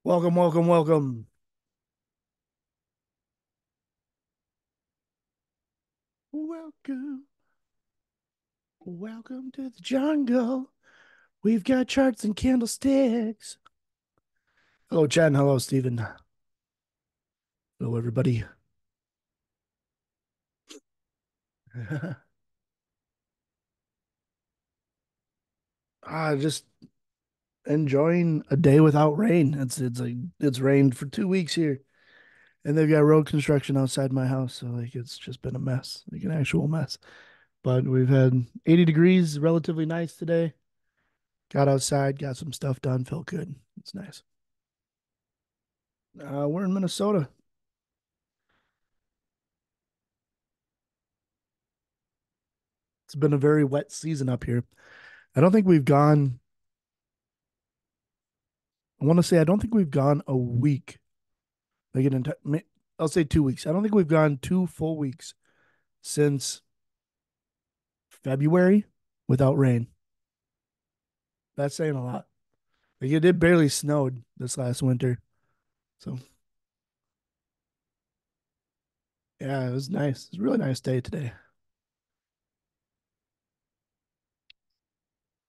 Welcome, welcome, welcome. Welcome, welcome to the jungle. We've got charts and candlesticks. Hello, Chen. Hello, Stephen. Hello, everybody. Just enjoying a day without rain. It's rained for 2 weeks here, and they've got road construction outside my house, so it's just been a mess, like an actual mess. But we've had 80 degrees, relatively nice today. Got outside, got some stuff done, felt good. It's nice. We're in Minnesota. It's been a very wet season up here. I don't think we've gone, I want to say, I don't think we've gone a week, like an entire, I'll say 2 weeks. I don't think we've gone 2 full weeks since February without rain. That's saying a lot. Like it did barely snowed this last winter. So yeah, it was nice. It was a really nice day today.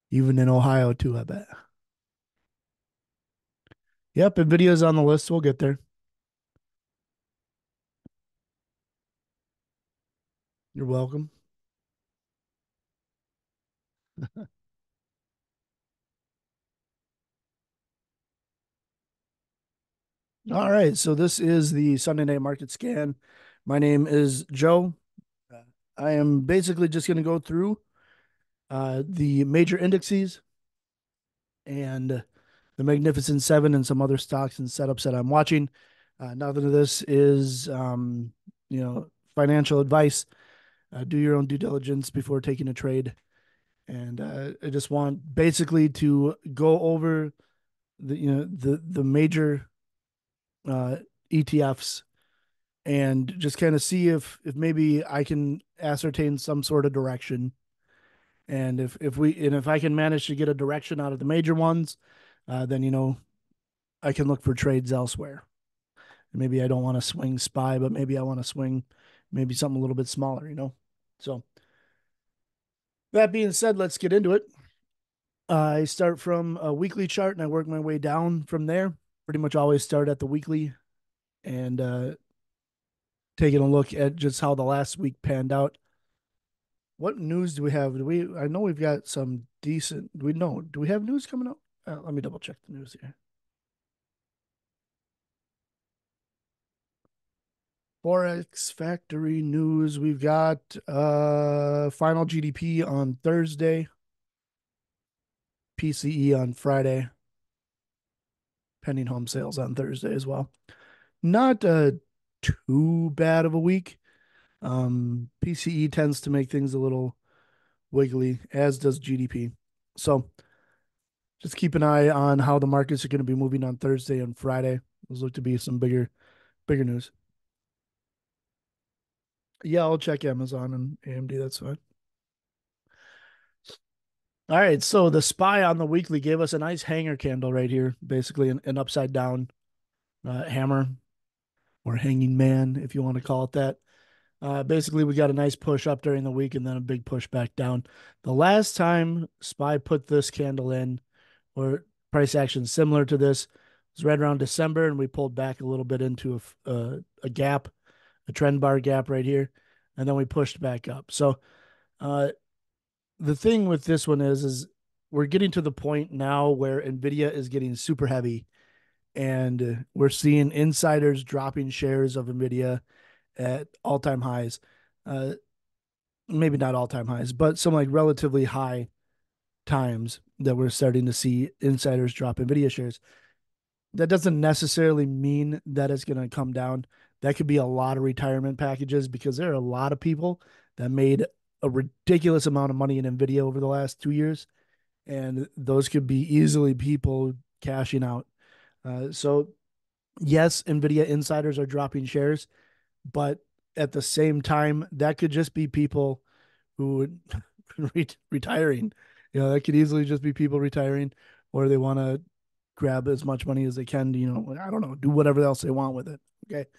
Even in Ohio too, I bet. Yep, Nvidia's on the list. We'll get there. You're welcome. All right. So this is the Sunday night market scan. My name is Joe. Uh, I am basically just going to go through the major indexes and the Magnificent Seven and some other stocks and setups that I'm watching. Nothing of this is, financial advice. Do your own due diligence before taking a trade. And I just want basically to go over the major uh, ETFs and just kind of see if maybe I can ascertain some sort of direction. And if I can manage to get a direction out of the major ones, then I can look for trades elsewhere. Maybe I don't want to swing SPY, but maybe I want to swing maybe something a little bit smaller. So that being said, let's get into it. I start from a weekly chart and I work my way down from there. Pretty much always start at the weekly and taking a look at just how the last week panned out. What news do we have? I know we've got some decent. Do we know? Do we have news coming up? Let me double check the news here. Forex Factory news. We've got final GDP on Thursday, PCE on Friday, pending home sales on Thursday as well. Not too bad of a week. PCE tends to make things a little wiggly, as does GDP. So just keep an eye on how the markets are going to be moving on Thursday and Friday. Those look to be some bigger news. Yeah, I'll check Amazon and AMD. That's fine. All right, so the SPY on the weekly gave us a nice hanger candle right here, basically an upside down hammer or hanging man, if you want to call it that. Basically, we got a nice push up during the week and then a big push back down. The last time SPY put this candle in, or price action similar to this, was right around December, and we pulled back a little bit into a gap, a trend bar gap right here, and then we pushed back up. So uh, the thing with this one is we're getting to the point now where Nvidia is getting super heavy, and we're seeing insiders dropping shares of Nvidia at all-time highs. Uh, Maybe not all-time highs, but some like relatively high times that we're starting to see insiders drop Nvidia shares. That doesn't necessarily mean that it's going to come down. That could be a lot of retirement packages because there are a lot of people that made a ridiculous amount of money in Nvidia over the last 2 years, and those could be easily people cashing out. So yes, Nvidia insiders are dropping shares, but at the same time, that could just be people who retiring. That could easily just be people retiring, or they want to grab as much money as they can. I don't know, do whatever else they want with it. Okay.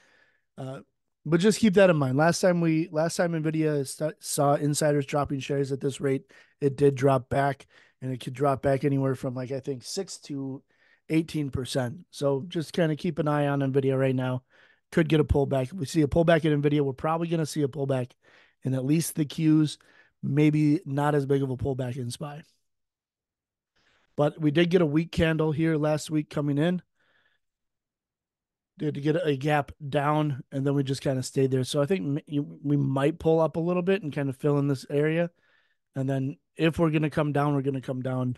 Uh, but just keep that in mind. Last time Nvidia saw insiders dropping shares at this rate, it did drop back, and it could drop back anywhere from like I think 6 to 18%. So just kind of keep an eye on Nvidia right now. Could get a pullback. If we see a pullback in Nvidia, we're probably going to see a pullback in at least the Qs. Maybe not as big of a pullback in SPY. But we did get a weak candle here last week coming in. Did get a gap down, and then we just kind of stayed there. So I think we might pull up a little bit and kind of fill in this area. And then if we're going to come down, we're going to come down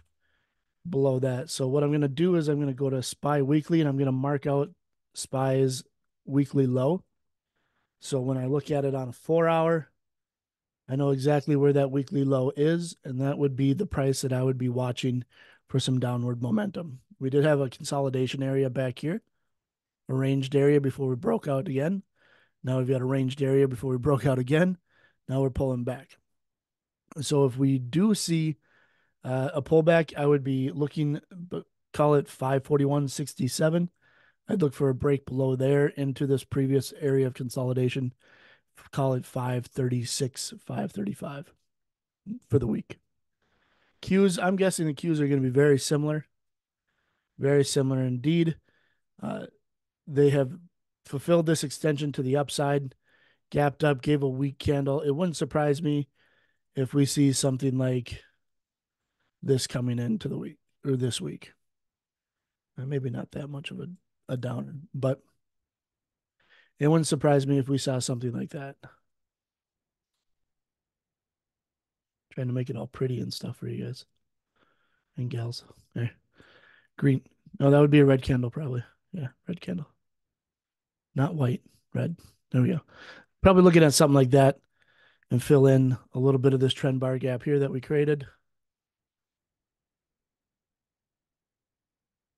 below that. So what I'm going to do is I'm going to go to SPY weekly, and I'm going to mark out SPY's weekly low. So when I look at it on a 4 hour, I know exactly where that weekly low is, and that would be the price that I would be watching for some downward momentum. We did have a consolidation area back here, a ranged area before we broke out again. Now we've got a ranged area before we broke out again. Now we're pulling back. So if we do see a pullback, I would be looking, call it 541.67. I'd look for a break below there into this previous area of consolidation. Call it 536, 535 for the week. Qs, I'm guessing the Qs are going to be very similar indeed. They have fulfilled this extension to the upside, gapped up, gave a weak candle. It wouldn't surprise me if we see something like this coming into the week or this week. Maybe not that much of a downer, but it wouldn't surprise me if we saw something like that. Trying to make it all pretty and stuff for you guys and gals. There. Green. No, that would be a red candle, probably. Yeah, red candle. Not white, red. There we go. Probably looking at something like that and fill in a little bit of this trend bar gap here that we created.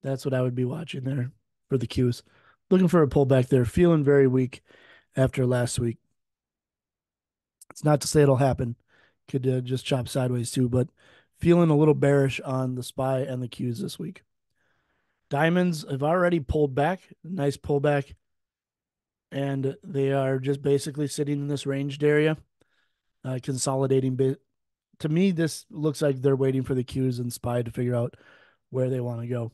That's what I would be watching there for the Qs. Looking for a pullback there. Feeling very weak after last week. It's not to say it'll happen. Could just chop sideways too, but feeling a little bearish on the SPY and the Qs this week. Diamonds have already pulled back. Nice pullback. And they are just basically sitting in this ranged area, consolidating bit. To me, this looks like they're waiting for the Qs and SPY to figure out where they want to go.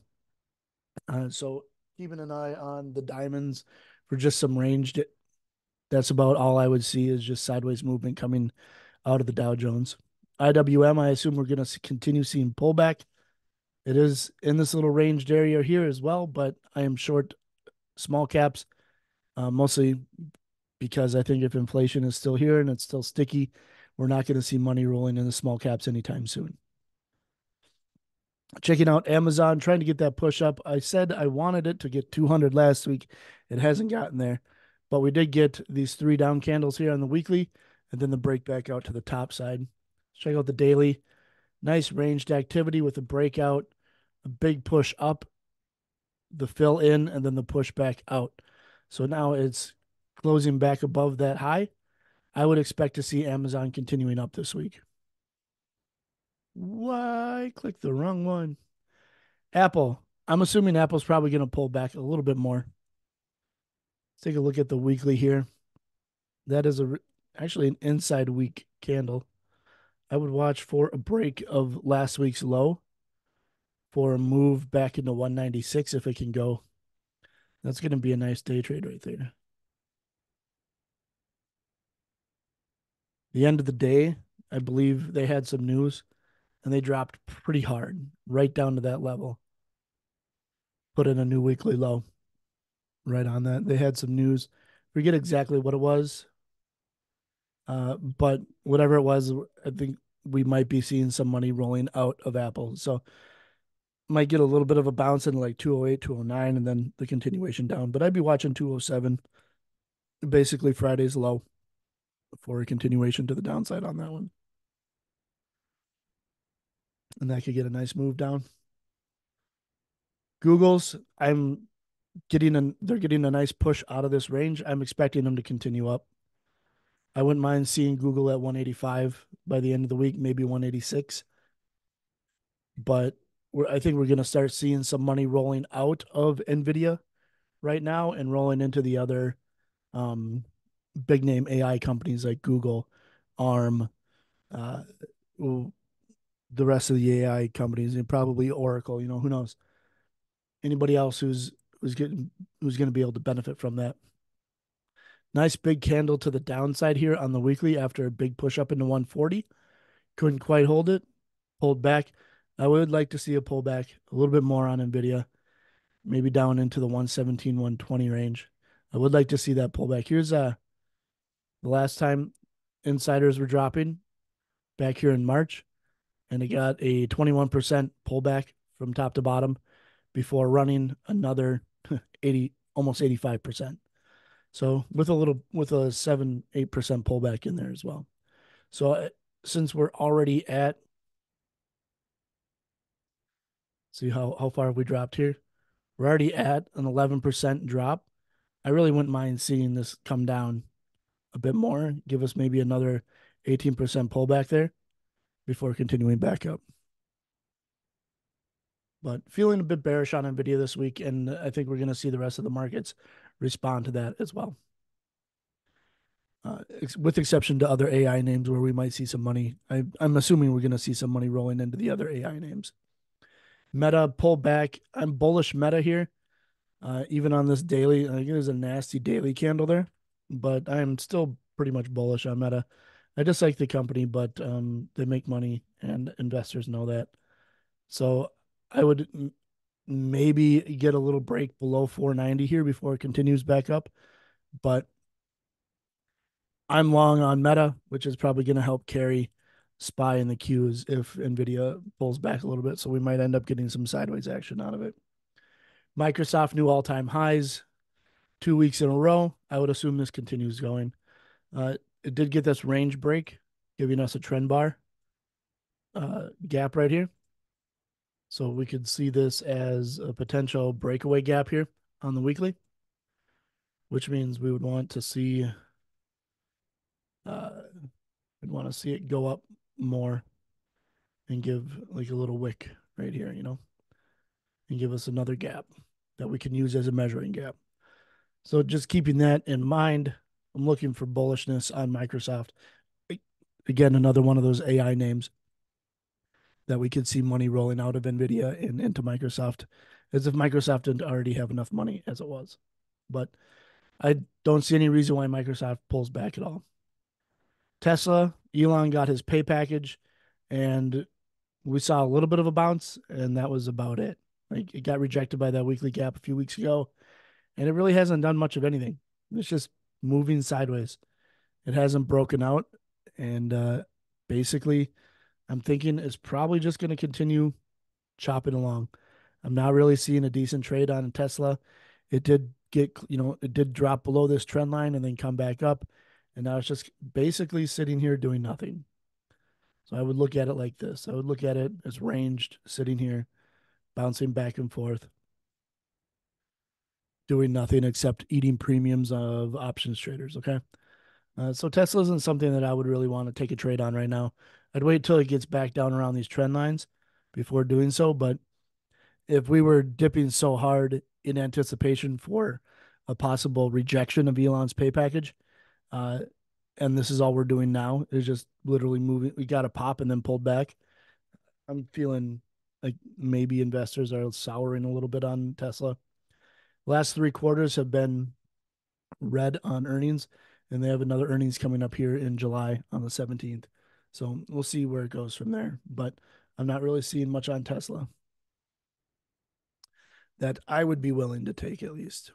So keeping an eye on the diamonds for just some ranged. That's about all I would see is just sideways movement coming out of the Dow Jones. IWM, I assume we're going to continue seeing pullback. It is in this little ranged area here as well, but I am short small caps, mostly because I think if inflation is still here and it's still sticky, we're not going to see money rolling in the small caps anytime soon. Checking out Amazon, trying to get that push up. I said I wanted it to get 200 last week. It hasn't gotten there, but we did get these 3 down candles here on the weekly and then the break back out to the top side. Check out the daily. Nice ranged activity with a breakout, a big push up, the fill in, and then the push back out. So now it's closing back above that high. I would expect to see Amazon continuing up this week. Why? Click the wrong one. Apple. I'm assuming Apple's probably going to pull back a little bit more. Let's take a look at the weekly here. That is actually an inside week candle. I would watch for a break of last week's low for a move back into 196 if it can go. That's going to be a nice day trade right there. The end of the day, I believe they had some news and they dropped pretty hard right down to that level. Put in a new weekly low right on that. They had some news. Forget exactly what it was. But whatever it was, I think we might be seeing some money rolling out of Apple. So might get a little bit of a bounce in like 208, 209, and then the continuation down. But I'd be watching 207, basically Friday's low for a continuation to the downside on that one. And that could get a nice move down. Google's, they're getting a nice push out of this range. I'm expecting them to continue up. I wouldn't mind seeing Google at 185 by the end of the week, maybe 186. But I think we're going to start seeing some money rolling out of Nvidia right now and rolling into the other um, big name AI companies like Google, ARM, uh, the rest of the AI companies, and probably Oracle. Who knows? Anybody else who's going to be able to benefit from that. Nice big candle to the downside here on the weekly after a big push up into 140. Couldn't quite hold it, pulled back. I would like to see a pullback a little bit more on Nvidia, maybe down into the 117, 120 range. I would like to see that pullback. Here's the last time insiders were dropping back here in March, and it got a 21% pullback from top to bottom before running another 80, almost 85%. So with a 7-8% pullback in there as well. So since we're already at, see how far have we dropped here? We're already at an 11% drop. I really wouldn't mind seeing this come down a bit more, give us maybe another 18% pullback there before continuing back up. But feeling a bit bearish on Nvidia this week, and I think we're going to see the rest of the markets respond to that as well. With exception to other AI names where we might see some money. I'm assuming we're going to see some money rolling into the other AI names. Meta pull back. I'm bullish Meta here. Even on this daily, I think there's a nasty daily candle there, but I'm still pretty much bullish on Meta. I just like the company, but they make money and investors know that. So I would maybe get a little break below 490 here before it continues back up. But I'm long on Meta, which is probably going to help carry SPY in the queues if Nvidia pulls back a little bit. So we might end up getting some sideways action out of it. Microsoft new all-time highs 2 weeks in a row. I would assume this continues going. It did get this range break, giving us a trend bar gap right here. So we could see this as a potential breakaway gap here on the weekly, which means we would want to see uh, we'd want to see it go up more and give like a little wick right here, and give us another gap that we can use as a measuring gap. So just keeping that in mind, I'm looking for bullishness on Microsoft. Again, another one of those AI names that we could see money rolling out of Nvidia and into Microsoft, as if Microsoft didn't already have enough money as it was. But I don't see any reason why Microsoft pulls back at all. Tesla, Elon got his pay package, and we saw a little bit of a bounce, and that was about it. Like it got rejected by that weekly gap a few weeks ago, and it really hasn't done much of anything. It's just moving sideways. It hasn't broken out, and basically, I'm thinking it's probably just going to continue chopping along. I'm not really seeing a decent trade on Tesla. It did it did drop below this trend line and then come back up, and now it's just basically sitting here doing nothing. So I would look at it like this. I would look at it as ranged, sitting here, bouncing back and forth, doing nothing except eating premiums of options traders. Okay. So Tesla isn't something that I would really want to take a trade on right now. I'd wait till it gets back down around these trend lines before doing so. But if we were dipping so hard in anticipation for a possible rejection of Elon's pay package, uh, and this is all we're doing now is just literally moving. We got a pop and then pulled back. I'm feeling like maybe investors are souring a little bit on Tesla. Last 3 quarters have been red on earnings, and they have another earnings coming up here in July on the 17th. So we'll see where it goes from there. But I'm not really seeing much on Tesla that I would be willing to take at least.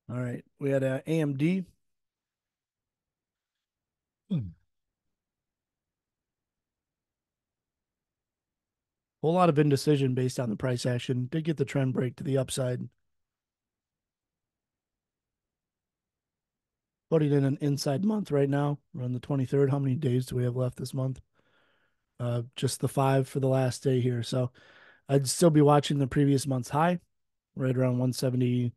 All right. We had AMD. Whole lot of indecision based on the price action. Did get the trend break to the upside. Putting in an inside month right now. We're on the 23rd. How many days do we have left this month? Just the 5 for the last day here. So I'd still be watching the previous month's high, right around 170.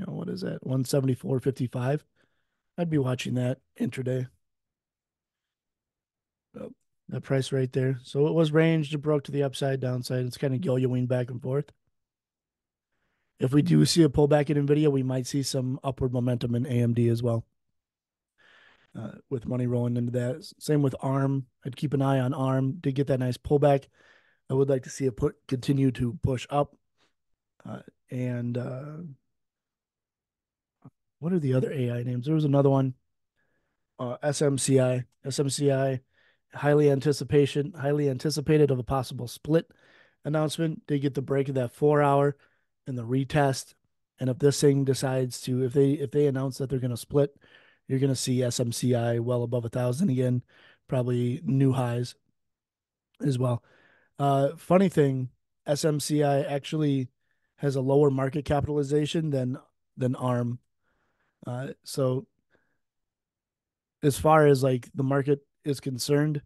What is that? 174.55. I'd be watching that intraday. that price right there. So it was ranged, it broke to the upside, downside. It's kind of yo-yoing back and forth. If we do see a pullback in Nvidia, we might see some upward momentum in AMD as well, with money rolling into that. Same with ARM. I'd keep an eye on ARM. Did get that nice pullback. I would like to see it continue to push up. Uh, and What are the other AI names? There was another one, SMCI. SMCI, highly anticipated of a possible split announcement. They get the break of that 4 hour and the retest. And if this thing decides to, if they announce that they're going to split, you're going to see SMCI well above 1,000 again, probably new highs as well. Funny thing, SMCI actually has a lower market capitalization than ARM. So as far as like the market is concerned,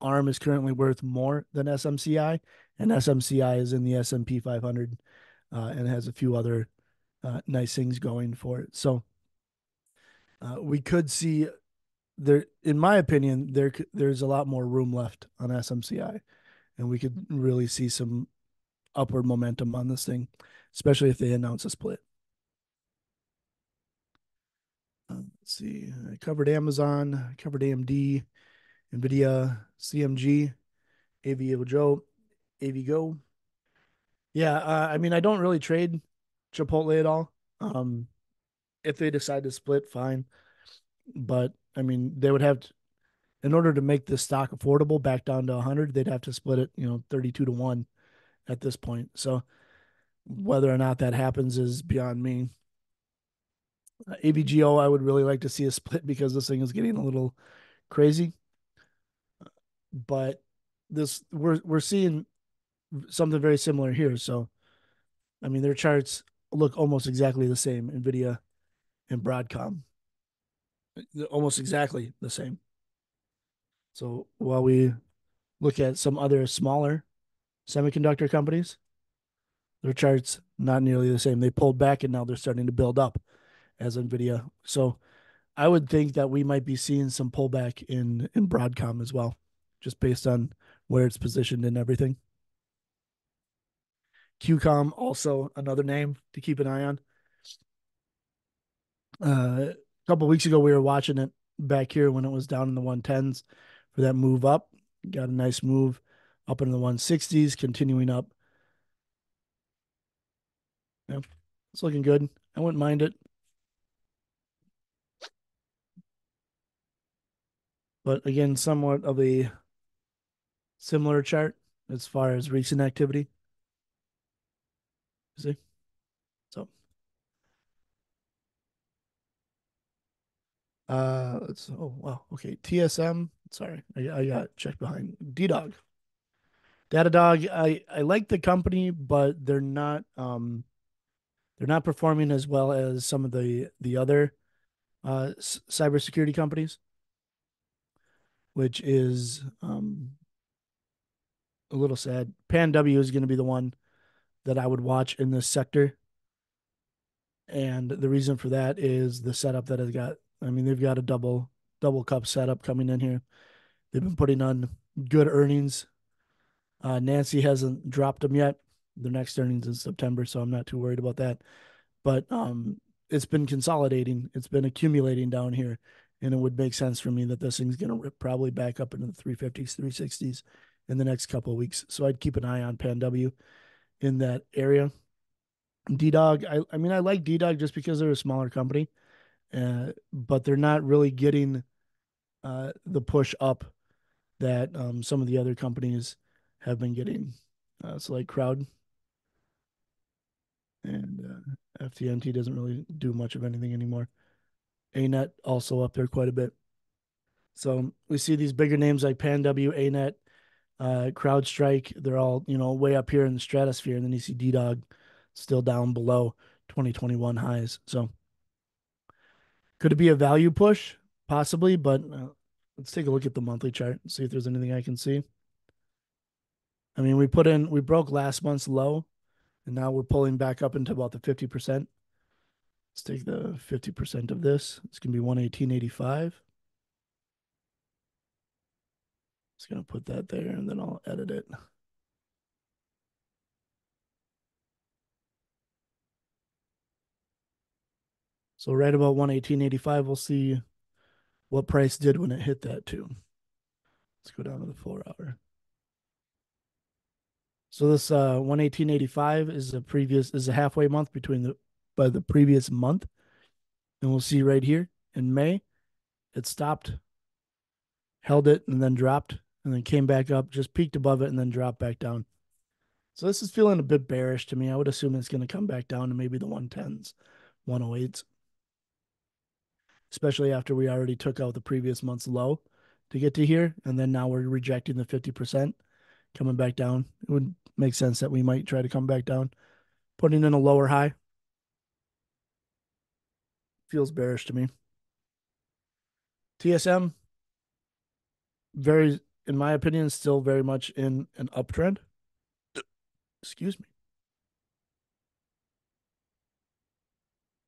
ARM is currently worth more than SMCI, and SMCI is in the S&P 500, and has a few other nice things going for it. So we could see there, in my opinion, there's a lot more room left on SMCI, and we could really see some upward momentum on this thing, especially if they announce a split. Let's see. I covered Amazon, I covered AMD, Nvidia, CMG, AVO AVGO. Yeah, I mean, I don't really trade Chipotle at all. If they decide to split, fine. But I mean, they would have to, in order to make this stock affordable back down to 100, they'd have to split it, 32 to 1 at this point. So whether or not that happens is beyond me. AVGO, I would really like to see a split because this thing is getting a little crazy. But this we're seeing something very similar here. So I mean, their charts look almost exactly the same. Nvidia and Broadcom, they're almost exactly the same. So while we look at some other smaller semiconductor companies, their charts not nearly the same. They pulled back and now they're starting to build up as Nvidia. So I would think that we might be seeing some pullback in Broadcom as well, just based on where it's positioned and everything. QCOM also another name to keep an eye on. A couple of weeks ago, we were watching it back here when it was down in the 110s for that move up. Got a nice move up into the 160s, continuing up. Yeah, it's looking good. I wouldn't mind it. But again, somewhat of a similar chart as far as recent activity. See? So let's oh wow. Okay. TSM. Sorry. I got checked behind. D Dog. Datadog. I like the company, but they're not performing as well as some of the other cybersecurity companies, which is a little sad. PanW is going to be the one that I would watch in this sector. And the reason for that is the setup that has got. I mean, they've got a double cup setup coming in here. They've been putting on good earnings. Nancy hasn't dropped them yet. Their next earnings in September, so I'm not too worried about that. But it's been consolidating. It's been accumulating down here, and it would make sense for me that this thing's going to rip probably back up into the 350s, 360s in the next couple of weeks. So I'd keep an eye on PanW in that area. D-Dog, I mean, I like D-Dog just because they're a smaller company, but they're not really getting the push up that some of the other companies have been getting. So like Crowd and FTNT doesn't really do much of anything anymore. ANET also up there quite a bit. So we see these bigger names like PanW, ANET, CrowdStrike. They're all way up here in the stratosphere, and then you see D-Dog still down below 2021 highs. So could it be a value push? Possibly, but let's take a look at the monthly chart and see if there's anything I can see. I mean, we broke last month's low, and now we're pulling back up into about the 50%. Let's take the 50% of this. It's going to be 118.85. Just gonna put that there and then I'll edit it. So right about 118.85, we'll see what price did when it hit that too. Let's go down to the 4 hour. So this 118.85 is a halfway month between the previous month. And we'll see right here in May, it stopped, held it, and then dropped, and then came back up, just peaked above it, and then dropped back down. So this is feeling a bit bearish to me. I would assume it's going to come back down to maybe the 110s, 108s, especially after we already took out the previous month's low to get to here. And then now we're rejecting the 50%, coming back down. It would make sense that we might try to come back down, putting in a lower high. Feels bearish to me. TSM, very, in my opinion, still very much in an uptrend. Excuse me.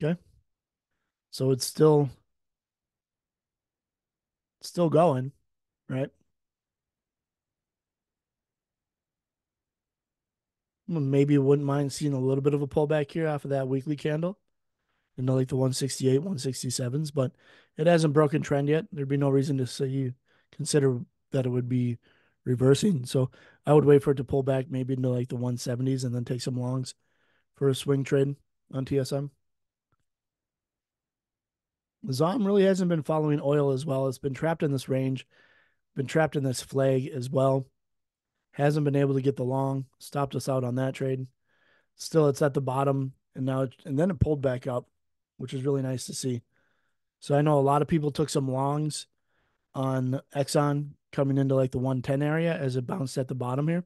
Okay. So it's still going, right? Maybe wouldn't mind seeing a little bit of a pullback here off of that weekly candle into like the 168, 167s, but it hasn't broken trend yet. There'd be no reason to say consider that it would be reversing. So I would wait for it to pull back maybe into like the 170s and then take some longs for a swing trade on TSM. ZOM really hasn't been following oil as well. It's been trapped in this range, been trapped in this flag as well. Hasn't been able to get the long, stopped us out on that trade. Still, it's at the bottom, and and then it pulled back up, which is really nice to see. So I know a lot of people took some longs on Exxon coming into like the 110 area as it bounced at the bottom here,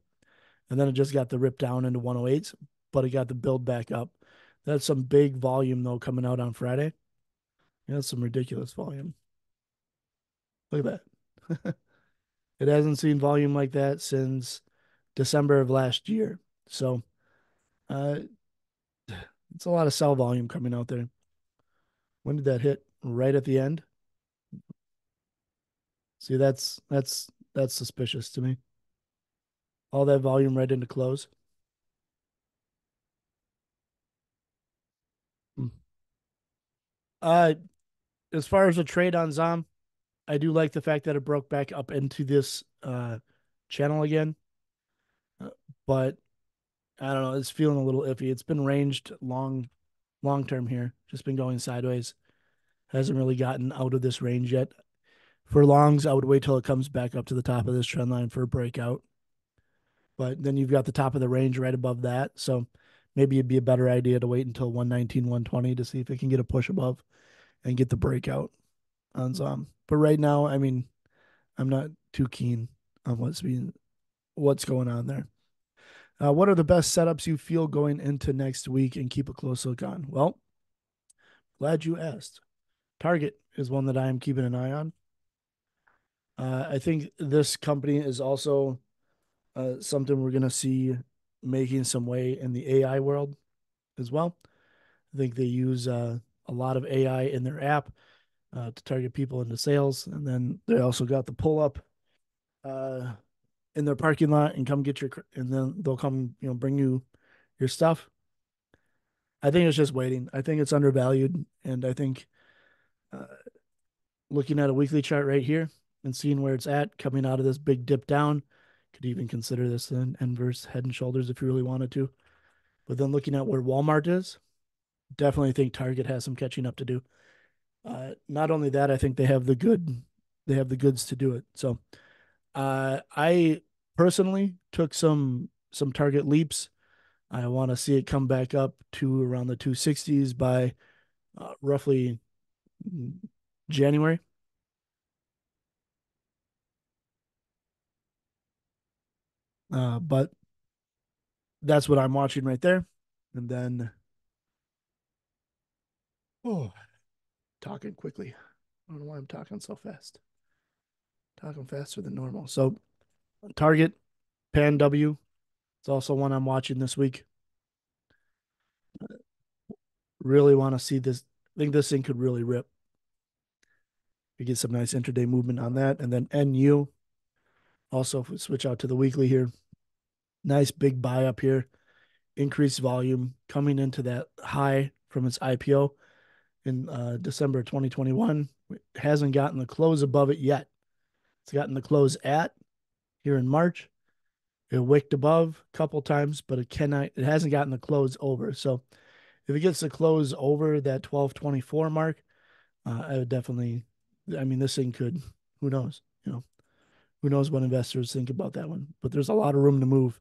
and then it just got the rip down into 108s, but it got the build back up. That's some big volume though coming out on Friday. Yeah, that's some ridiculous volume. Look at that. It hasn't seen volume like that since December of last year. So uh, it's a lot of sell volume coming out there. When did that hit? Right at the end. See, that's suspicious to me. All that volume right into close. Hmm. Uh, as far as a trade on Zom, I do like the fact that it broke back up into this channel again. Uh, but I don't know, it's feeling a little iffy. It's been ranged long term here. Just been going sideways. Hasn't really gotten out of this range yet. For longs, I would wait till it comes back up to the top of this trend line for a breakout. But then you've got the top of the range right above that. So maybe it'd be a better idea to wait until 119, 120 to see if it can get a push above and get the breakout on some. But right now, I mean, I'm not too keen on what's going on there. What are the best setups you feel going into next week and keep a close look on? Well, glad you asked. Target is one that I am keeping an eye on. I think this company is also something we're going to see making some way in the AI world as well. I think they use a lot of AI in their app to target people into sales. And then they also got the pull up uh, in their parking lot and come get and then they'll come, bring you your stuff. I think it's just waiting. I think it's undervalued. And I think uh, looking at a weekly chart right here and seeing where it's at coming out of this big dip down, could even consider this an inverse head and shoulders if you really wanted to. But then looking at where Walmart is, definitely think Target has some catching up to do. Not only that, I think they have the goods to do it. So I personally took some Target leaps. I want to see it come back up to around the 260s by roughly January. But that's what I'm watching right there. And then, oh, talking quickly. I don't know why I'm talking so fast. Talking faster than normal. So Target, Pan W. It's also one I'm watching this week. Really want to see this. I think this thing could really rip. We get some nice intraday movement on that. And then NU. Also, if we switch out to the weekly here, nice big buy up here, increased volume coming into that high from its IPO in December 2021. It hasn't gotten the close above it yet. It's gotten the close at here in March. It wicked above a couple times, but it hasn't gotten the close over. So if it gets the close over that 1224 mark, I would definitely, I mean, this thing could, who knows, who knows what investors think about that one. But there's a lot of room to move,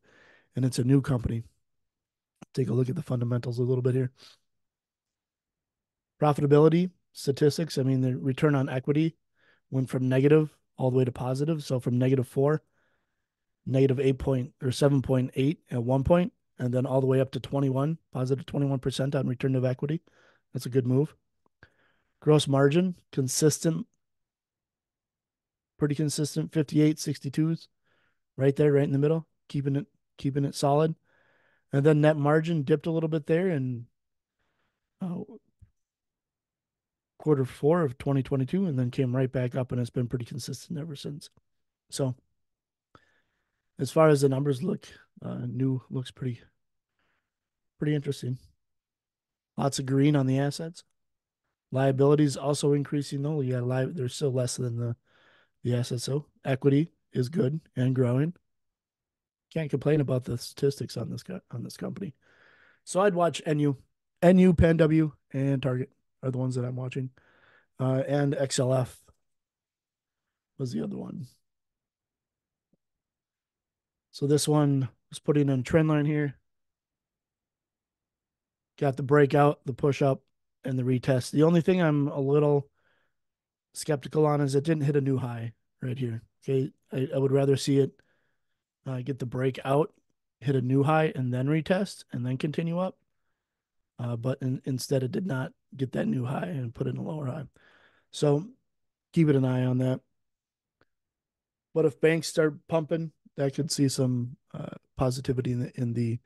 and it's a new company. Take a look at the fundamentals a little bit here. Profitability statistics. I mean, the return on equity went from negative all the way to positive. So from -4, -8 point or 7.8 at one point, and then all the way up to 21, positive 21% on return of equity. That's a good move. Gross margin, consistent, pretty consistent, 58, 62s, right there, right in the middle, keeping it solid. And then net margin dipped a little bit there in uh, Q4 of 2022, and then came right back up, and it's been pretty consistent ever since. So as far as the numbers look, new looks pretty interesting. Lots of green on the assets. Liabilities also increasing though. You got there's still less than the assets. So equity is good and growing. Can't complain about the statistics on this company. So I'd watch NU, PenW, and Target are the ones that I'm watching. And XLF was the other one. So this one was putting in a trend line here. Got the breakout, the push up, and the retest. The only thing I'm a little skeptical on is it didn't hit a new high right here. Okay, I would rather see it get the breakout, hit a new high, and then retest, and then continue up. But instead, it did not get that new high and put in a lower high. So keep an eye on that. But if banks start pumping, that could see some positivity in the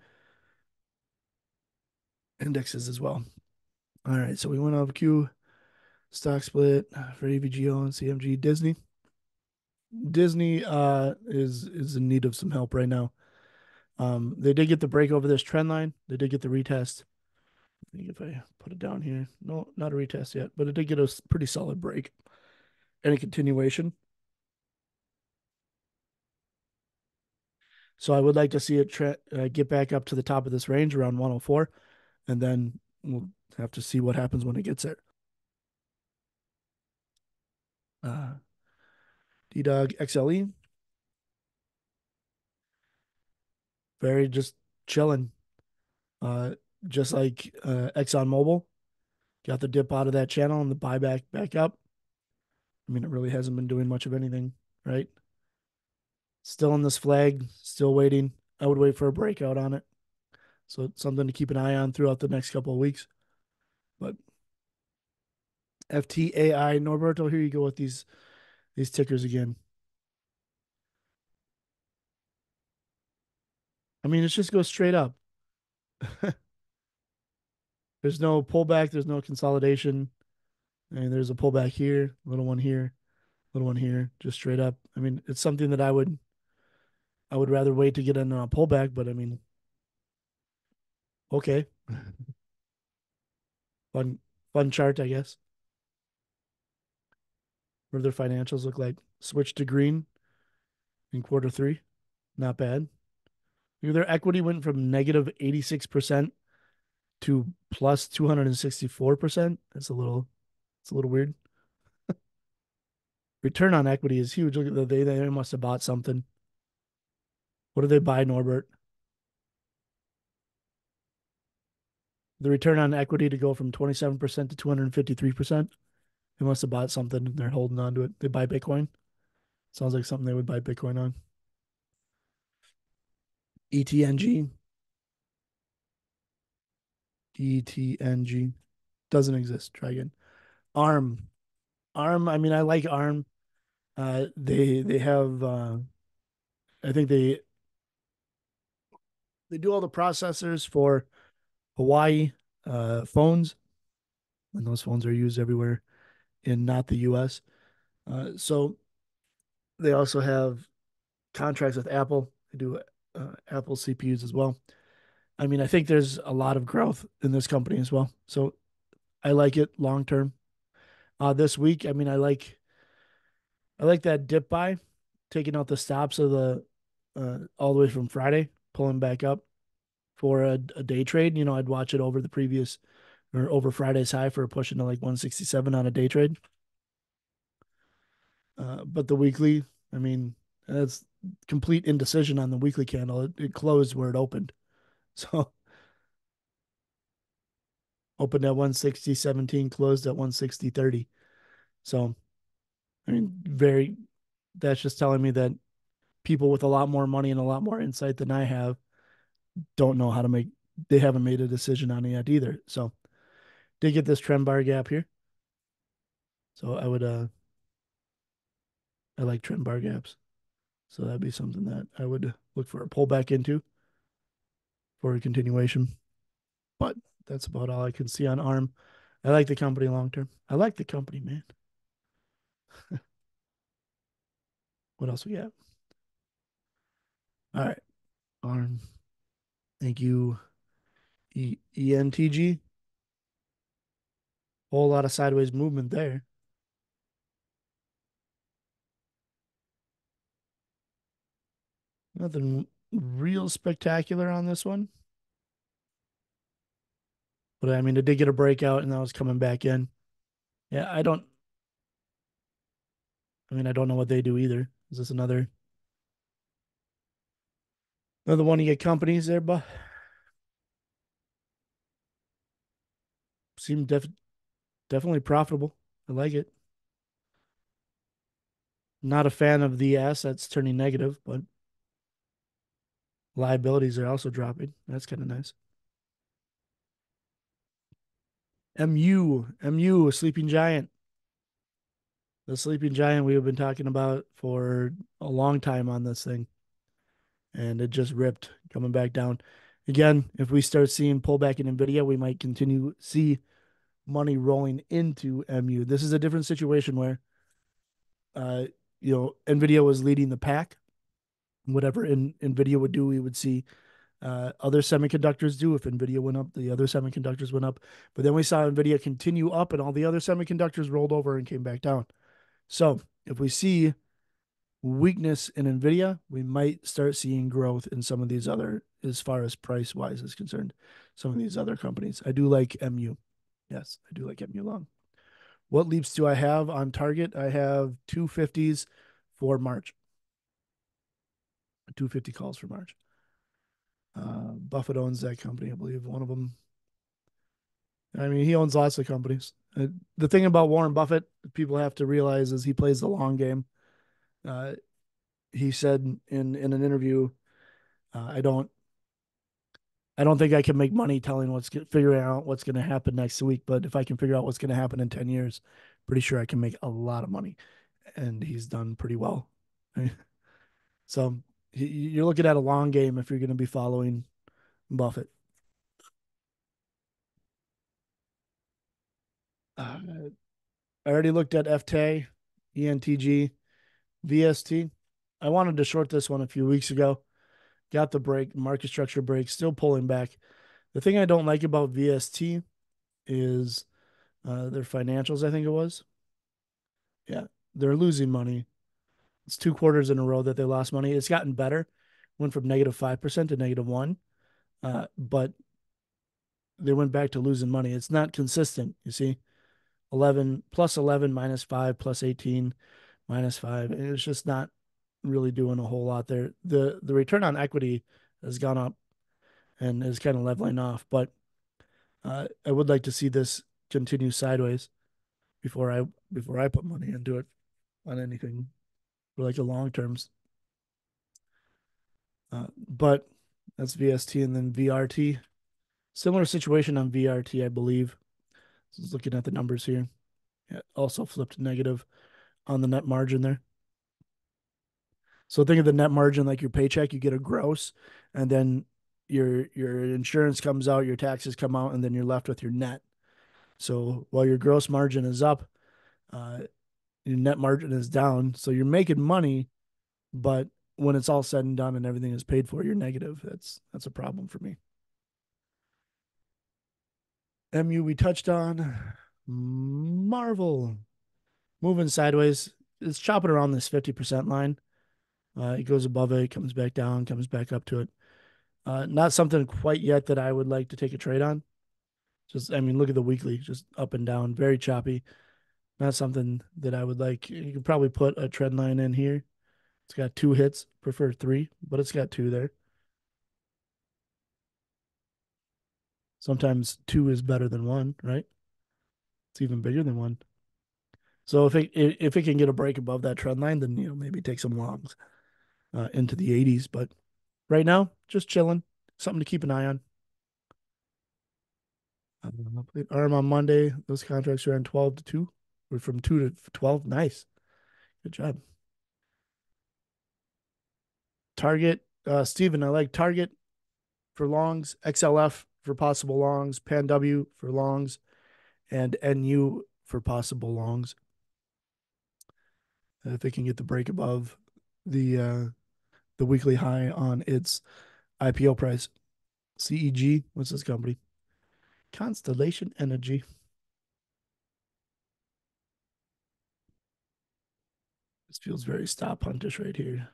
indexes as well. All right, so we went over Q stock split for AVGO and CMG. Disney is in need of some help right now. They did get the break over this trend line. They did get the retest. I think if I put it down here, no, not a retest yet, but it did get a pretty solid break and a continuation. So I would like to see it get back up to the top of this range around 104, and then we'll have to see what happens when it gets there. Uh, D-Dog XLE, very just chilling. Uh, just like ExxonMobil, got the dip out of that channel and the buyback back up. I mean, it really hasn't been doing much of anything, right? Still on this flag, still waiting. I would wait for a breakout on it. So it's something to keep an eye on throughout the next couple of weeks. But FTAI Norberto, here you go with these tickers again. I mean, it just goes straight up. There's no pullback, there's no consolidation. And there's a pullback here, little one here, little one here, just straight up. I mean, it's something that I would rather wait to get in a pullback, but I mean, okay. Fun fun chart, I guess. What do their financials look like? Switch to green in Q3. Not bad. Their equity went from -86% to plus 264%. It's a little weird. Return on equity is huge. Look at they must have bought something. What did they buy, Norbert? The return on equity to go from 27% to 253%. They must have bought something and they're holding on to it. They buy Bitcoin. Sounds like something they would buy Bitcoin on. ETNG. ETNG. Doesn't exist. Try again. ARM. ARM. I mean, I like ARM. They have I think they do all the processors for Hawaii phones, and those phones are used everywhere in not the U.S. So they also have contracts with Apple. I do Apple CPUs as well. I mean, I think there's a lot of growth in this company as well. So I like it long term. This week, I mean, I like that dip buy, taking out the stops of the all the way from Friday, pulling back up for a day trade. You know, I'd watch it over the previous or over Friday's high for a push into like 167 on a day trade. But the weekly, I mean, that's complete indecision on the weekly candle. It closed where it opened. So opened at 160.17, closed at 160.30. So, I mean, that's just telling me that people with a lot more money and a lot more insight than I have don't know how to make, they haven't made a decision on it yet either. So, did get this trend bar gap here. So, I like trend bar gaps. So, that'd be something that I would look for a pullback into for a continuation. But that's about all I can see on ARM. I like the company long term. I like the company, man. What else we got? All right. ARM. Thank you. ENTG. Whole lot of sideways movement there. Nothing real spectacular on this one. But I mean, it did get a breakout and that was coming back in. Yeah, I mean, I don't know what they do either. Is this another one of your companies there, but seem definitely profitable. I like it. Not a fan of the assets turning negative, but liabilities are also dropping. That's kind of nice. MU, Sleeping Giant. The Sleeping Giant we have been talking about for a long time on this thing, and it just ripped coming back down. Again, if we start seeing pullback in Nvidia, we might continue see money rolling into MU. This is a different situation where, uh, Nvidia was leading the pack. Whatever Nvidia would do, we would see other semiconductors do. If Nvidia went up, the other semiconductors went up. But then we saw Nvidia continue up, and all the other semiconductors rolled over and came back down. So if we see weakness in Nvidia, we might start seeing growth in some of these other, as far as price wise is concerned, some of these other companies. I do like MU. Yes, I do like MU long. What leaps do I have on target? I have 250s for March. 250 calls for March. Buffett owns that company, I believe. One of them. I mean, he owns lots of companies. The thing about Warren Buffett, people have to realize, is he plays the long game. Uh, he said in an interview, I don't think I can make money telling figuring out what's going to happen next week, but if I can figure out what's going to happen in 10 years, pretty sure I can make a lot of money. And he's done pretty well. So you're looking at a long game if you're going to be following Buffett. I already looked at FTA, ENTG, VST. I wanted to short this one a few weeks ago. Got the break, market structure break, still pulling back. The thing I don't like about VST is their financials, I think it was. Yeah, they're losing money. It's 2 quarters in a row that they lost money. It's gotten better. Went from -5% to -1. But they went back to losing money. It's not consistent, you see. 11 plus 11 minus 5 plus 18 minus 5. And it's just not really doing a whole lot there. The return on equity has gone up and is kind of leveling off, but I would like to see this continue sideways before I put money into it on anything for like the long terms. But that's VST and then VRT. Similar situation on VRT, I believe. Just looking at the numbers here. Yeah, also flipped negative on the net margin there. So think of the net margin like your paycheck. You get a gross, and then your insurance comes out, your taxes come out, and then you're left with your net. So while your gross margin is up, uh, your net margin is down. So you're making money, but when it's all said and done and everything is paid for, you're negative. That's a problem for me. MU we touched on. Marvel moving sideways. It's chopping around this 50% line. It goes above it, comes back down, comes back up to it. Not something quite yet that I would like to take a trade on. Just, I mean, look at the weekly, just up and down, very choppy. Not something that I would like. You could probably put a trend line in here. It's got two hits, prefer three, but it's got two there. Sometimes two is better than one, right? It's even bigger than one. So if it can get a break above that trend line, then maybe take some longs into the 80s. But right now, just chilling. Something to keep an eye on. Played ARM on Monday. Those contracts are on 12 to 2. We're from 2 to 12. Nice. Good job. Target. Steven, I like Target for longs, XLF for possible longs, Pan W for longs, and NU for possible longs. If they can get the break above the weekly high on its IPO price. CEG, what's this company? Constellation Energy. This feels very stop huntish right here.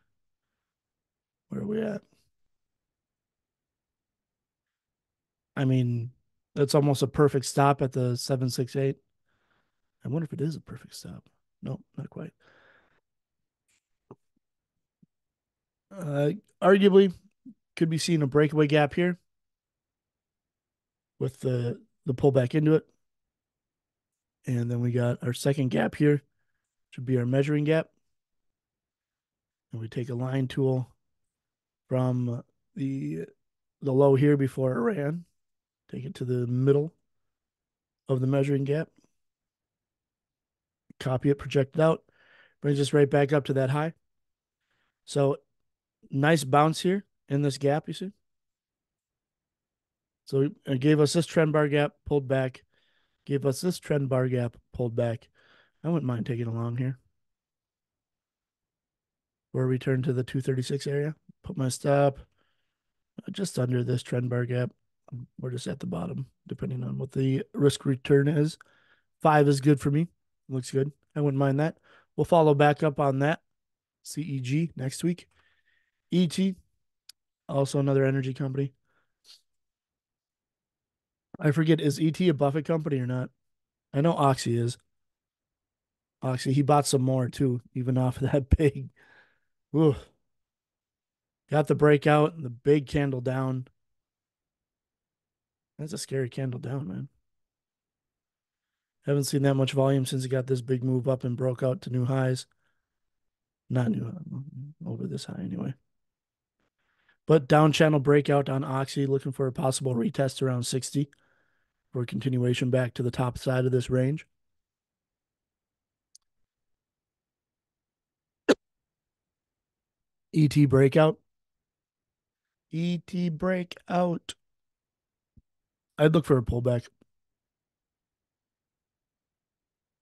Where are we at? I mean, that's almost a perfect stop at the 768. I wonder if it is a perfect stop. Nope, not quite. Uh, Arguably could be seeing a breakaway gap here with the pullback into it. And then we got our second gap here, which would be our measuring gap. And we take a line tool from the the low here before it ran, take it to the middle of the measuring gap, copy it, project it out, brings us right back up to that high. So nice bounce here in this gap, you see. So it gave us this trend bar gap, pulled back, gave us this trend bar gap, pulled back. I wouldn't mind taking a long here. Or return to the 236 area. Put my stop just under this trend bar gap. We're just at the bottom, depending on what the risk return is. 5 is good for me. Looks good. I wouldn't mind that. We'll follow back up on that. CEG next week. ET, also another energy company. I forget, is ET a Buffett company or not? I know Oxy is. Oxy, he bought some more too, even off of that big. Ooh, got the breakout, the big candle down. That's a scary candle down, man. Haven't seen that much volume since he got this big move up and broke out to new highs. Not new, over this high anyway. But down channel breakout on Oxy, looking for a possible retest around 60 for a continuation back to the top side of this range. ET breakout. ET breakout. I'd look for a pullback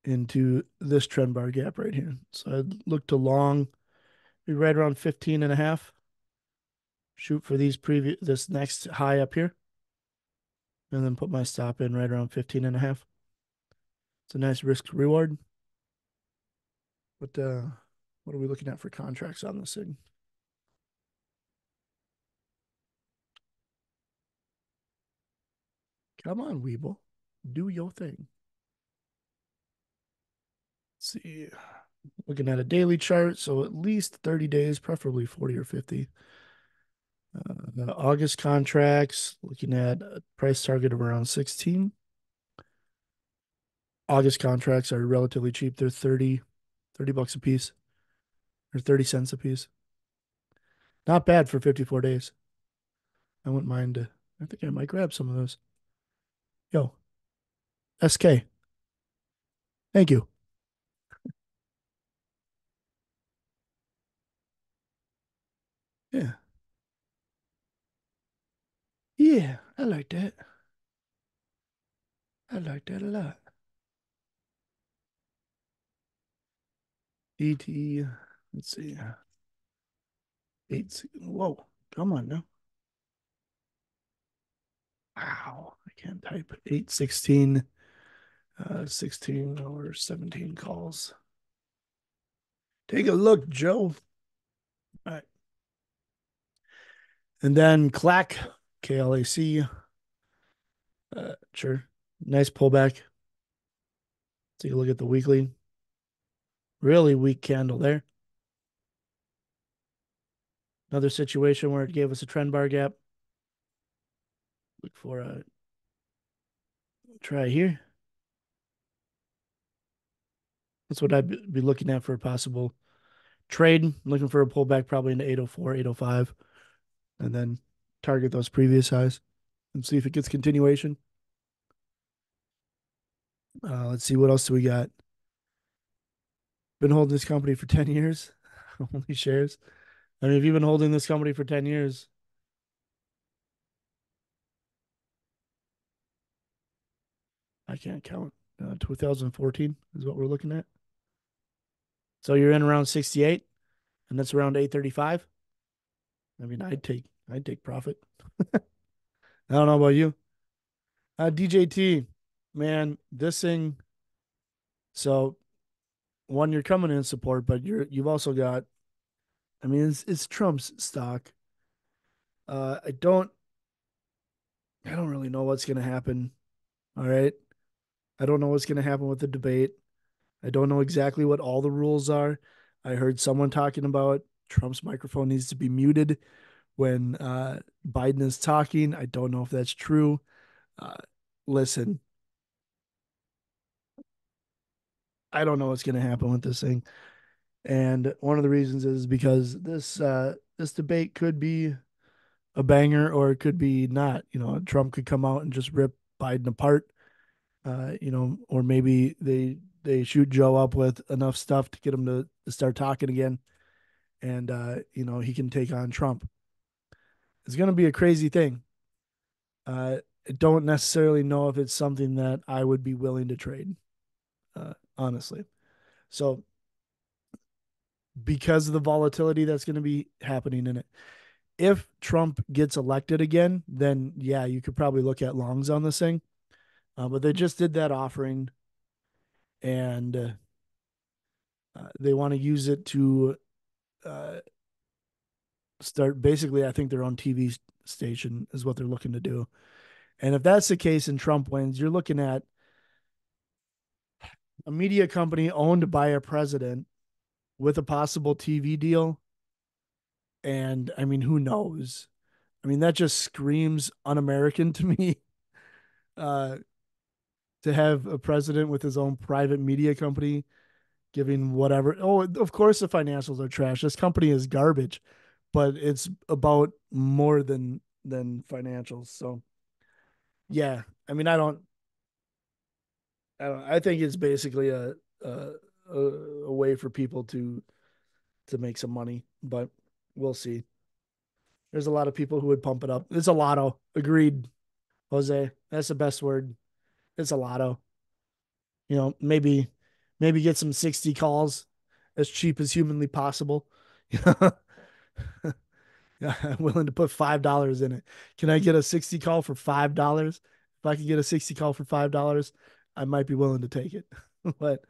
into this trend bar gap right here. So I'd look to long, be right around 15 and a half. Shoot for this next high up here. And then put my stop in right around 15 and a half. It's a nice risk reward. But what are we looking at for contracts on this thing? Come on, Weeble. Do your thing. Let's see. Looking at a daily chart, so at least 30 days, preferably 40 or 50. The August contracts, looking at a price target of around 16. August contracts are relatively cheap. They're 30 bucks a piece or 30 cents a piece. Not bad for 54 days. I wouldn't mind. I think I might grab some of those. Yo, SK. Thank you. Yeah. Yeah, I like that. I like that a lot. ET, let's see. Eight. Whoa. Come on now. Wow. I can't type. 816, 16 or 17 calls. Take a look, Joe. All right. And then Clack, KLAC. Sure. Nice pullback. Take a look at the weekly. Really weak candle there. Another situation where it gave us a trend bar gap. Look for a try here. That's what I'd be looking at for a possible trade. Looking for a pullback probably into 804, 805, and then target those previous highs and see if it gets continuation. Let's see, what else do we got? Been holding this company for 10 years. Only shares. I mean, if you've been holding this company for 10 years, I can't count. 2014 is what we're looking at. So you're in around 68, and that's around 835. I mean, I'd take profit. I don't know about you. DJT, man, this thing. So one, you're coming in support, but you've also got. I mean, it's Trump's stock. Uh, I don't I don't really know what's gonna happen. All right, I don't know what's gonna happen with the debate. I don't know exactly what all the rules are. I heard someone talking about Trump's microphone needs to be muted when Biden is talking. I don't know if that's true. Uh, Listen, I don't know what's going to happen with this thing, and one of the reasons is because this debate could be a banger or it could be not. Trump could come out and just rip Biden apart. Or maybe they shoot Joe up with enough stuff to get him to start talking again, and he can take on Trump. It's going to be a crazy thing. I don't necessarily know if it's something that I would be willing to trade, honestly. So because of the volatility that's going to be happening in it. If Trump gets elected again, then yeah, you could probably look at longs on this thing. But they just did that offering, and they want to use it to uh, start basically, I think, their own TV station is what they're looking to do. And if that's the case and Trump wins, you're looking at a media company owned by a president with a possible TV deal. And I mean, who knows? I mean, that just screams un-American to me. Uh, to have a president with his own private media company giving whatever. Oh, of course the financials are trash. This company is garbage, but it's about more than financials. So yeah, I mean, I think it's basically a a way for people to make some money, but we'll see. There's a lot of people who would pump it up. It's a lotto. Agreed, Jose. That's the best word. It's a lotto. Maybe get some 60 calls as cheap as humanly possible. I'm willing to put $5 in it. Can I get a 60 call for $5? If I can get a 60 call for $5, I might be willing to take it. But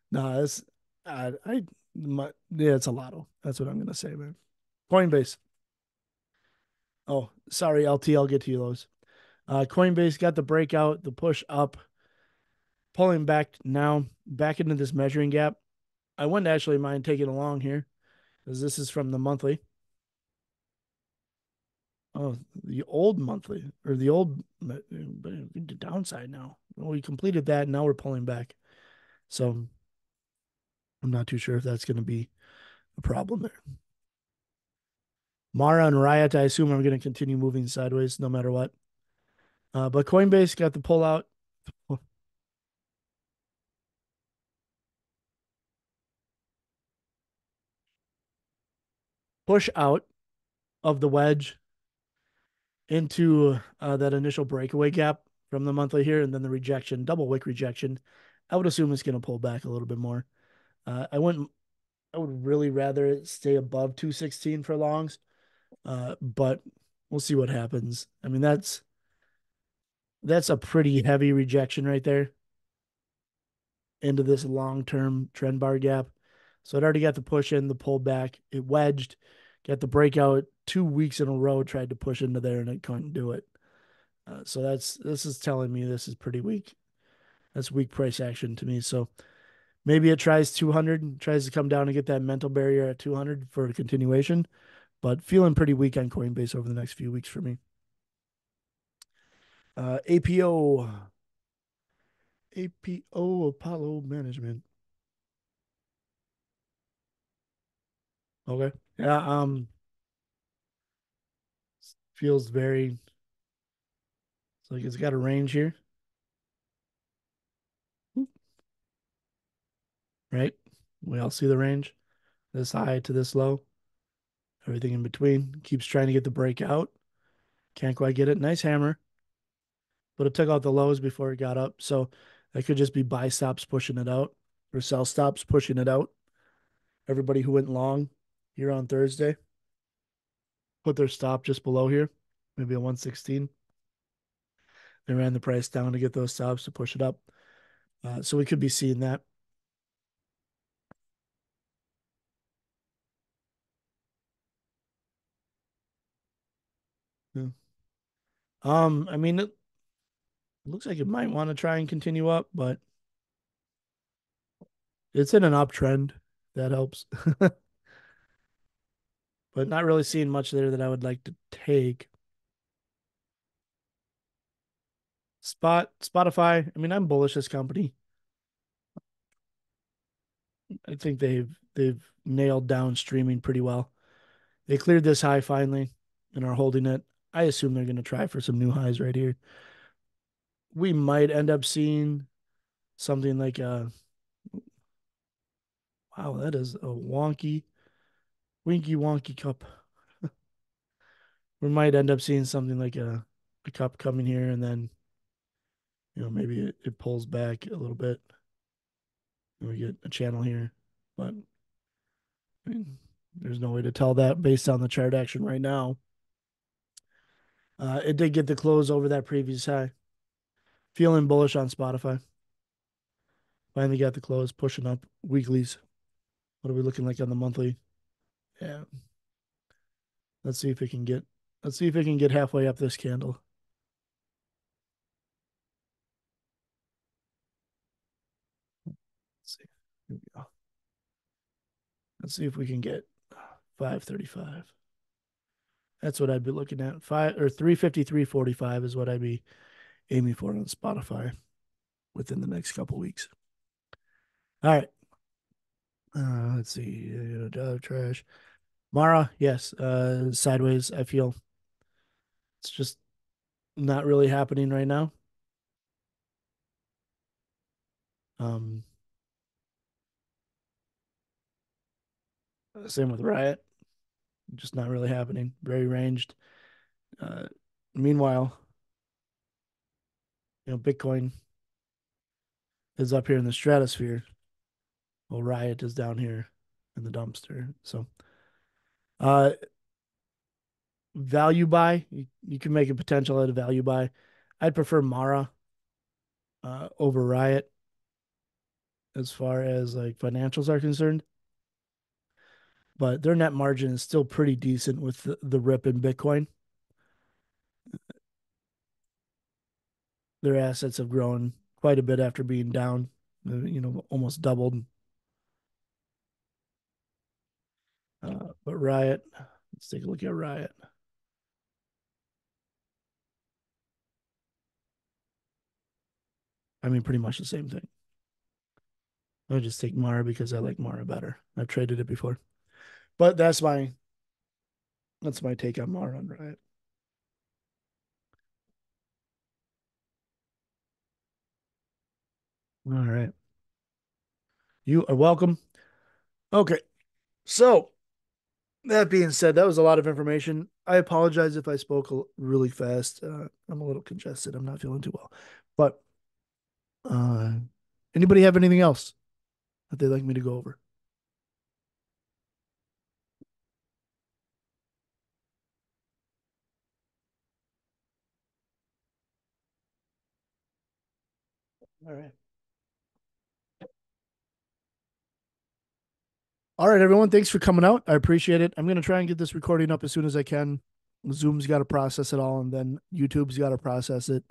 no, it's yeah, it's a lotto. That's what I'm gonna say, man. Coinbase. Oh, sorry, LT. I'll get to you those. Coinbase got the breakout, the push up, pulling back now, back into this measuring gap. I wouldn't actually mind taking along here because this is from the monthly. Oh, the old monthly or the old the downside now. Well, we completed that. And now we're pulling back. So I'm not too sure if that's going to be a problem there. Mara and Riot, I assume, are going to continue moving sideways no matter what. But Coinbase got the pull out, push out of the wedge into that initial breakaway gap from the monthly here, and then the rejection, double wick rejection. I would assume it's going to pull back a little bit more. I wouldn't I would really rather it stay above 216 for longs. But we'll see what happens. I mean, that's a pretty heavy rejection right there into this long-term trend bar gap. So it already got the push in, the pullback. It wedged, got the breakout 2 weeks in a row, tried to push into there and it couldn't do it. So this is telling me this is pretty weak. That's weak price action to me. So maybe it tries 200, tries to come down and get that mental barrier at 200 for a continuation, but feeling pretty weak on Coinbase over the next few weeks for me. APO, APO Apollo Management. Okay. Yeah. Feels very. It's like it's got a range here, right? We all see the range. This high to this low. Everything in between. Keeps trying to get the breakout. Can't quite get it. Nice hammer, but it took out the lows before it got up. So that could just be buy stops pushing it out or sell stops pushing it out. Everybody who went long here on Thursday put their stop just below here, maybe a 116. They ran the price down to get those stops to push it up. So we could be seeing that. Yeah. I mean, it looks like it might want to try and continue up, but it's in an uptrend. That helps. But not really seeing much there that I would like to take. Spotify. I mean, I'm bullish this company. I think they've nailed down streaming pretty well. They cleared this high finally and are holding it. I assume they're going to try for some new highs right here. We might end up seeing something like a wow, that is a winky wonky cup. We might end up seeing something like a cup coming here and then maybe it pulls back a little bit and we get a channel here. But I mean, there's no way to tell that based on the chart action right now. It did get the close over that previous high. Feeling bullish on Spotify. Finally got the close, pushing up weeklies. What are we looking like on the monthly? Yeah. Let's see if it can get let's see if it can get halfway up this candle. Let's see. Here we go. Let's see if we can get 535. That's what I'd be looking at. 353.45 is what I'd be aiming for on Spotify within the next couple weeks. All right. Let's see. Trash. Mara, yes. Sideways. I feel it's just not really happening right now. Um, Same with Riot. Just not really happening. Very ranged. Uh, Meanwhile, Bitcoin is up here in the stratosphere. Well, Riot is down here in the dumpster. So, uh, value buy. You can make a potential at a value buy. I'd prefer Mara over Riot as far as like financials are concerned. But their net margin is still pretty decent with the rip in Bitcoin. Their assets have grown quite a bit after being down, almost doubled. But Riot, let's take a look at Riot. I mean, pretty much the same thing. I would just take Mara because I like Mara better. I've traded it before, but that's my take on Mara on Riot. All right, you are welcome. Okay, so that being said, that was a lot of information. I apologize if I spoke really fast. I'm a little congested. I'm not feeling too well, but uh, anybody have anything else that they'd like me to go over? All right. All right, everyone. Thanks for coming out. I appreciate it. I'm going to try and get this recording up as soon as I can. Zoom's got to process it all, and then YouTube's got to process it.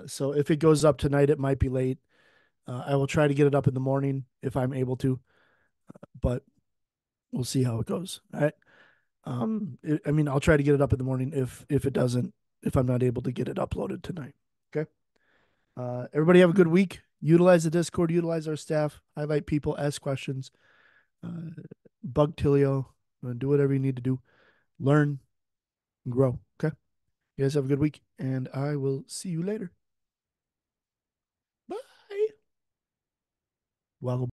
So if it goes up tonight, it might be late. I will try to get it up in the morning if I'm able to, but we'll see how it goes. All right. I mean, I'll try to get it up in the morning if it doesn't, if I'm not able to get it uploaded tonight. Okay. Everybody have a good week. Utilize the Discord. Utilize our staff. Highlight people. Ask questions. Uh, Bug Tilio. Do whatever you need to do. Learn and grow. Okay. You guys have a good week, and I will see you later. Bye. Welcome.